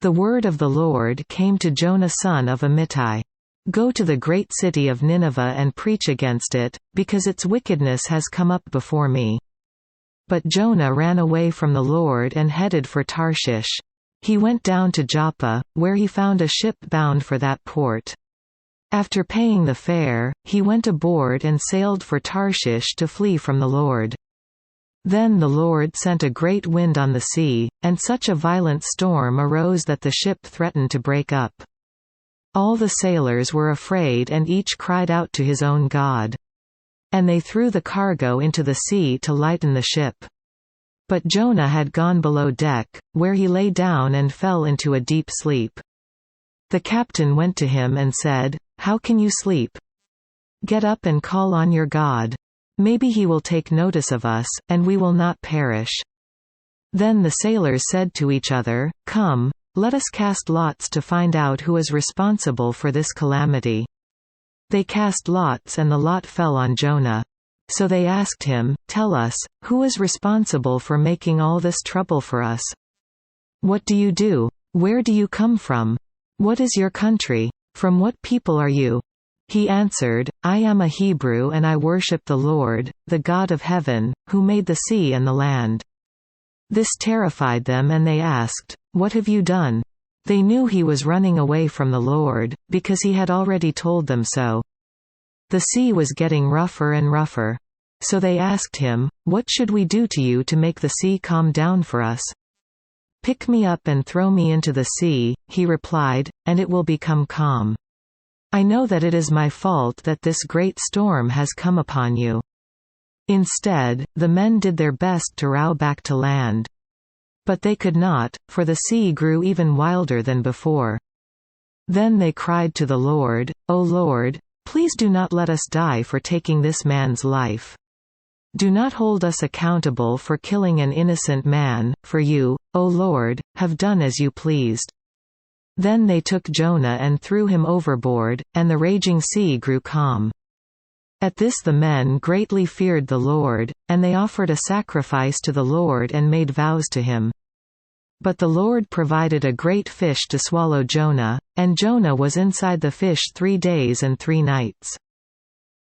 The word of the Lord came to Jonah son of Amittai. Go to the great city of Nineveh and preach against it, because its wickedness has come up before me. But Jonah ran away from the Lord and headed for Tarshish. He went down to Joppa, where he found a ship bound for that port. After paying the fare, he went aboard and sailed for Tarshish to flee from the Lord. Then the Lord sent a great wind on the sea, and such a violent storm arose that the ship threatened to break up. All the sailors were afraid and each cried out to his own god. And they threw the cargo into the sea to lighten the ship. But Jonah had gone below deck, where he lay down and fell into a deep sleep. The captain went to him and said, "How can you sleep? Get up and call on your God. Maybe he will take notice of us, and we will not perish." Then the sailors said to each other, "Come, let us cast lots to find out who is responsible for this calamity." They cast lots and the lot fell on Jonah. So they asked him, "Tell us, who is responsible for making all this trouble for us? What do you do? Where do you come from? What is your country? From what people are you?" He answered, "I am a Hebrew and I worship the Lord, the God of heaven, who made the sea and the land." This terrified them and they asked, "What have you done?" They knew he was running away from the Lord, because he had already told them so. The sea was getting rougher and rougher. So they asked him, "What should we do to you to make the sea calm down for us?" "Pick me up and throw me into the sea," he replied, "and it will become calm. I know that it is my fault that this great storm has come upon you." Instead, the men did their best to row back to land. But they could not, for the sea grew even wilder than before. Then they cried to the Lord, "O Lord, please do not let us die for taking this man's life. Do not hold us accountable for killing an innocent man, for you, O Lord, have done as you pleased." Then they took Jonah and threw him overboard, and the raging sea grew calm. At this the men greatly feared the Lord, and they offered a sacrifice to the Lord and made vows to him. But the Lord provided a great fish to swallow Jonah, and Jonah was inside the fish 3 days and 3 nights.